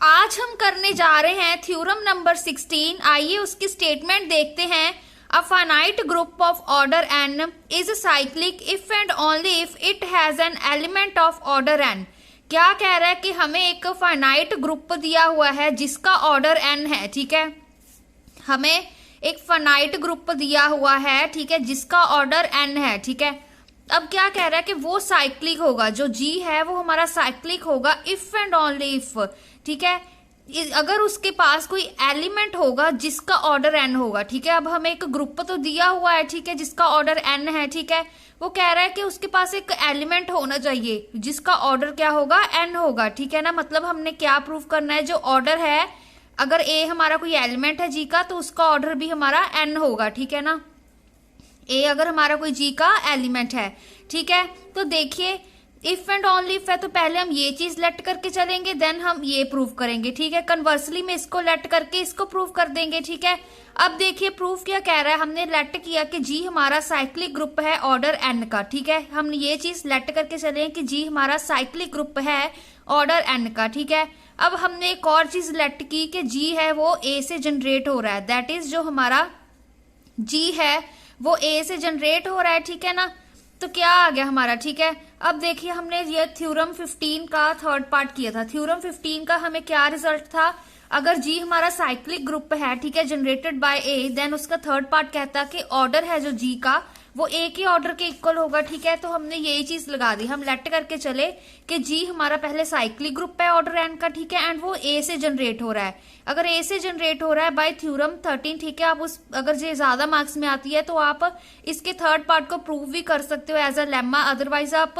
आज हम करने जा रहे हैं थ्योरम नंबर 16। आइए उसकी स्टेटमेंट देखते हैं। A finite group of order n is cyclic if and only if it has an element of order n। क्या कह रहा है कि हमें एक फाइनाइट ग्रुप दिया हुआ है जिसका ऑर्डर n है। ठीक है, हमें एक फाइनाइट ग्रुप दिया हुआ है, ठीक है, जिसका ऑर्डर n है। ठीक है, अब क्या कह रहा है कि वो साइक्लिक होगा, जो g है वो हमारा साइक्लिक होगा इफ एंड ओनली इफ। ठीक है, अगर उसके पास कोई एलिमेंट होगा जिसका ऑर्डर n होगा। ठीक है, अब हमें एक ग्रुप तो दिया हुआ है, ठीक है, जिसका ऑर्डर n है। ठीक है, वो कह रहा है कि उसके पास एक एलिमेंट होना चाहिए जिसका ऑर्डर क्या होगा, n होगा। ठीक है ना, मतलब हमने क्या प्रूव करना है, जो ऑर्डर है, अगर a हमारा कोई एलिमेंट है g का तो उसका ऑर्डर भी हमारा n होगा। ठीक है ना, a अगर हमारा कोई g का एलिमेंट है। ठीक है, तो देखिए इफ एंड ओनली इफ है तो पहले हम ये चीज लेट करके चलेंगे, देन हम ये प्रूव करेंगे। ठीक है, कन्वर्सली में इसको लेट करके इसको प्रूव कर देंगे। ठीक है, अब देखिए प्रूफ क्या कह रहा है। हमने लेट किया कि जी हमारा साइक्लिक ग्रुप है ऑर्डर n का। ठीक है, हम ये चीज लेट करके चले कि जी हमारा साइक्लिक ग्रुप है ऑर्डर n का। ठीक है, अब हमने एक और चीज लेट की कि जी है वो a से जनरेट हो रहा है, दैट इज जो हमारा जी है वो a से जनरेट हो रहा है। ठीक है ना, तो क्या आ गया हमारा। ठीक है, अब देखिए हमने ये थ्योरम 15 का थर्ड पार्ट किया था। थ्योरम 15 का हमें क्या रिजल्ट था, अगर जी हमारा साइक्लिक ग्रुप है, ठीक है, जनरेटेड बाय ए, देन उसका थर्ड पार्ट कहता है कि ऑर्डर है जो जी का वो ए के ऑर्डर के इक्वल होगा। ठीक है, तो हमने यही चीज लगा दी, हम लेट करके चले कि जी हमारा पहले साइक्लिक ग्रुप है ऑर्डर एन का। ठीक है, एंड वो ए से जनरेट हो रहा है। अगर ए से जनरेट हो रहा है बाय थ्योरम 13, ठीक है, आप उस अगर ये ज्यादा मार्क्स में आती है तो आप इसके थर्ड पार्ट को प्रूव भी कर सकते हो एज अ लेम्मा, अदरवाइज आप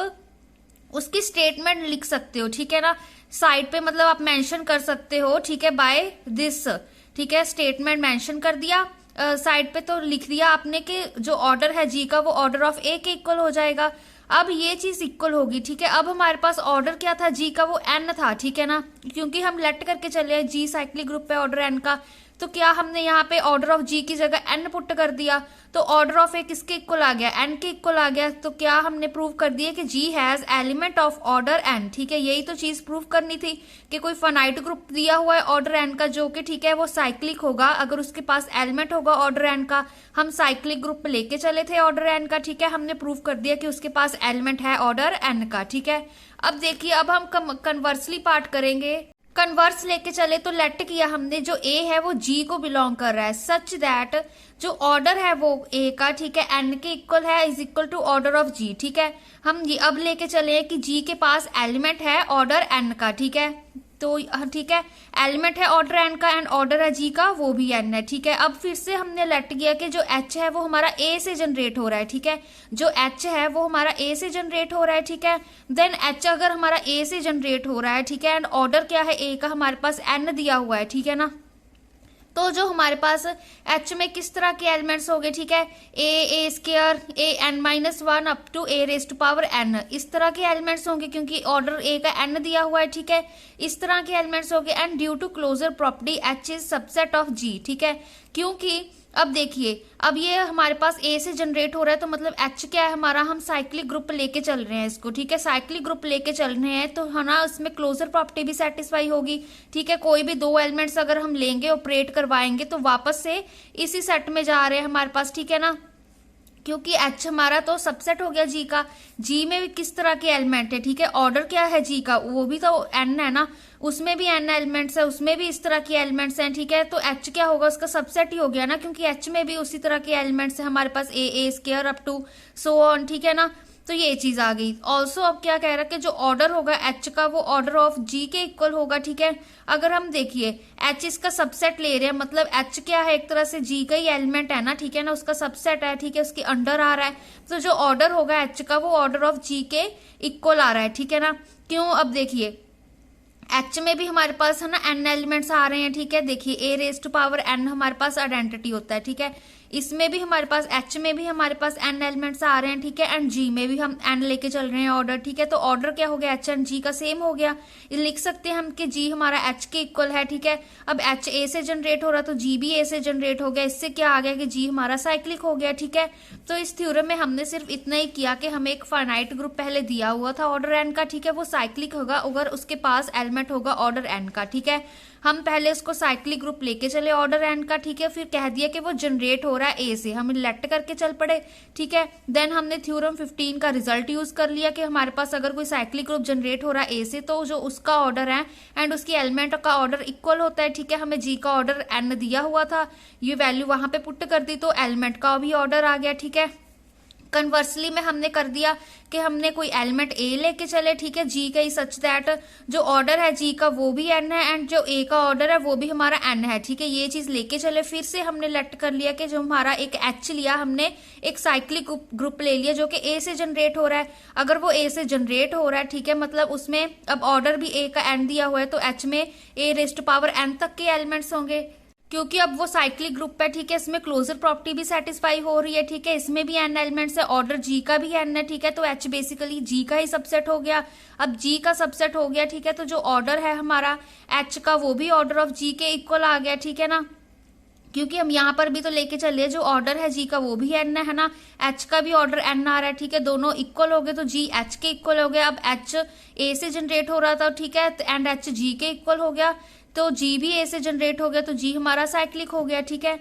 उसकी स्टेटमेंट लिख सकते हो। ठीक है ना, साइड पे मतलब आप मेंशन कर सकते हो। ठीक है, बाय दिस, ठीक है, स्टेटमेंट मेंशन कर दिया साइड पे, तो लिख दिया आपने कि जो ऑर्डर है जी का वो ऑर्डर ऑफ ए के इक्वल हो जाएगा। अब ये चीज इक्वल होगी। ठीक है, अब हमारे पास ऑर्डर क्या था जी का, वो एन था। ठीक है ना, क्योंकि हम लेट करके चले जी साइक्लिक ग्रुप पे ऑर्डर एन का, तो क्या हमने यहाँ पे ऑर्डर ऑफ जी की जगह एन पुट कर दिया, तो ऑर्डर ऑफ ए किसके इक्वल आ गया, एन के इक्वल आ गया। तो क्या हमने प्रूव कर दिया कि G has element of order n. ठीक है, यही तो चीज प्रूव करनी थी कि कोई फाइनाइट ग्रुप दिया हुआ है ऑर्डर एन का जो कि, ठीक है, वो साइक्लिक होगा अगर उसके पास एलिमेंट होगा ऑर्डर एन का। हम साइक्लिक ग्रुप लेके चले थे ऑर्डर एन का। ठीक है, हमने प्रूव कर दिया कि उसके पास एलिमेंट है ऑर्डर एन का। ठीक है, अब देखिए अब हम कन्वर्सली पार्ट करेंगे। कन्वर्स लेके चले तो लेट किया हमने, जो ए है वो जी को बिलोंग कर रहा है, सच दैट जो ऑर्डर है वो ए का, ठीक है, एन के इक्वल है, is equal to order of G. ठीक है, हम ये अब लेके चले कि जी के पास एलिमेंट है ऑर्डर एन का। ठीक है, तो ठीक है, एलिमेंट है ऑर्डर एन का एंड ऑर्डर है जी का वो भी एन है। ठीक है, अब फिर से हमने लेट किया कि जो एच है वो हमारा ए से जनरेट हो रहा है। ठीक है, जो एच है वो हमारा ए से जनरेट हो रहा है। ठीक है, देन एच अगर हमारा ए से जनरेट हो रहा है, ठीक है, एंड ऑर्डर क्या है ए का, हमारे पास एन दिया हुआ है। ठीक है ना, तो जो हमारे पास एच में किस तरह के एलिमेंट्स हो गए, ठीक है, a square, a n minus one up to a raise to power n, इस तरह के एलिमेंट्स होंगे क्योंकि ऑर्डर ए का एन दिया हुआ है। ठीक है, इस तरह के एलिमेंट्स होंगे and due to closure property H is subset of G. ठीक है, क्योंकि अब देखिए अब ये हमारे पास ए से जनरेट हो रहा है तो मतलब एच क्या है हमारा, हम साइक्लिक ग्रुप लेके चल रहे हैं इसको। ठीक है, साइक्लिक ग्रुप लेके चल रहे हैं तो है ना, उसमें क्लोजर प्रॉपर्टी भी सेटिस्फाई होगी। ठीक है, कोई भी दो एलिमेंट्स अगर हम लेंगे ऑपरेट करवाएंगे तो वापस से इसी सेट में जा रहे हैं हमारे पास। ठीक है ना, क्योंकि एच हमारा तो सबसेट हो गया जी का। जी में भी किस तरह के एलिमेंट है, ठीक है, ऑर्डर क्या है जी का, वो भी तो एन है ना, उसमें भी एन एलिमेंट्स है, उसमें भी इस तरह के एलिमेंट्स हैं। ठीक है, तो एच क्या होगा, उसका सबसेट ही हो गया ना, क्योंकि एच में भी उसी तरह के एलिमेंट्स है हमारे पास, a square up to so on. ठीक है ना, तो ये चीज आ गई। ऑल्सो अब क्या कह रहा है कि जो ऑर्डर होगा एच का वो ऑर्डर ऑफ जी के इक्वल होगा। ठीक है, अगर हम देखिए एच इसका सबसेट ले रहे हैं, मतलब एच क्या है, एक तरह से जी का ही एलिमेंट है ना। ठीक है ना, उसका सबसेट है, ठीक है, उसके अंडर आ रहा है, तो जो ऑर्डर होगा एच का वो ऑर्डर ऑफ जी के इक्वल आ रहा है। ठीक है ना, क्यों, अब देखिए एच में भी हमारे पास है ना एन एलिमेंट्स आ रहे हैं। ठीक है, देखिए ए रेज टू पावर एन हमारे पास आइडेंटिटी होता है। ठीक है, इसमें भी हमारे पास एच में भी हमारे पास एन एलिमेंट्स आ रहे हैं, ठीक है, एंड जी में भी हम एन लेके चल रहे हैं ऑर्डर, ठीक है। तो ऑर्डर क्या हो गया, एच एंड जी का सेम हो गया। ये लिख सकते हैं हम कि जी हमारा एच के इक्वल है, ठीक है। अब एच ए से जनरेट हो रहा तो जी भी ए से जनरेट हो गया। इससे क्या आ गया कि जी हमारा साइक्लिक हो गया, ठीक है। तो इस थ्योरम में हमने सिर्फ इतना ही किया कि हमें एक फाइनाइट ग्रुप पहले दिया हुआ था ऑर्डर एन का, ठीक है, वो साइक्लिक होगा अगर उसके पास एलिमेंट होगा ऑर्डर एन का, ठीक है। हम पहले उसको साइक्लिक ग्रुप लेके चले ऑर्डर एन का, ठीक है, फिर कह दिया कि वो जनरेट हो रहा है ए से, हम लेट करके चल पड़े, ठीक है। देन हमने थ्योरम 15 का रिजल्ट यूज कर लिया कि हमारे पास अगर कोई साइक्लिक ग्रुप जनरेट हो रहा है ए से तो जो उसका ऑर्डर है एंड उसकी एलिमेंट का ऑर्डर इक्वल होता है, ठीक है। हमें जी का ऑर्डर एन दिया हुआ था, ये वैल्यू वहां पे पुट कर दी तो एलिमेंट का भी ऑर्डर आ गया, ठीक है। कन्वर्सली में हमने कर दिया कि हमने कोई एलिमेंट ए लेके चले, ठीक है, जी का ही, सच दैट जो ऑर्डर है जी का वो भी एन है एंड जो ए का ऑर्डर है वो भी हमारा एन है, ठीक है। ये चीज लेके चले, फिर से हमने लेट कर लिया कि जो हमारा एक एच लिया हमने, एक साइक्लिक ग्रुप ले लिया जो कि ए से जनरेट हो रहा है। अगर वो ए से जनरेट हो रहा है, ठीक है, मतलब उसमें अब ऑर्डर भी ए का एन दिया हुआ है तो एच में ए रेस्ट पावर एन तक के एलिमेंट्स होंगे, क्योंकि अब वो साइक्लिक ग्रुप है, ठीक है। इसमें क्लोजर प्रॉपर्टी भी सेटिस्फाई हो रही है, ठीक है। इसमें भी एन एलिमेंट्स है, ऑर्डर जी का भी एन है, ठीक है। तो एच बेसिकली जी का ही सबसेट हो गया। अब जी का सबसेट हो गया, ठीक है, तो जो ऑर्डर है हमारा एच का वो भी ऑर्डर ऑफ जी के इक्वल आ गया, ठीक है ना, क्योंकि हम यहाँ पर भी तो लेके चले जो ऑर्डर है जी का वो भी एन है ना, एच का भी ऑर्डर एन आ रहा है, ठीक है। दोनों इक्वल हो गए तो जी एच के इक्वल हो गया। अब एच ए से जनरेट हो रहा था, ठीक है, एंड एच जी के इक्वल हो गया तो जी भी ए से जनरेट हो गया तो जी हमारा साइक्लिक हो गया, ठीक है।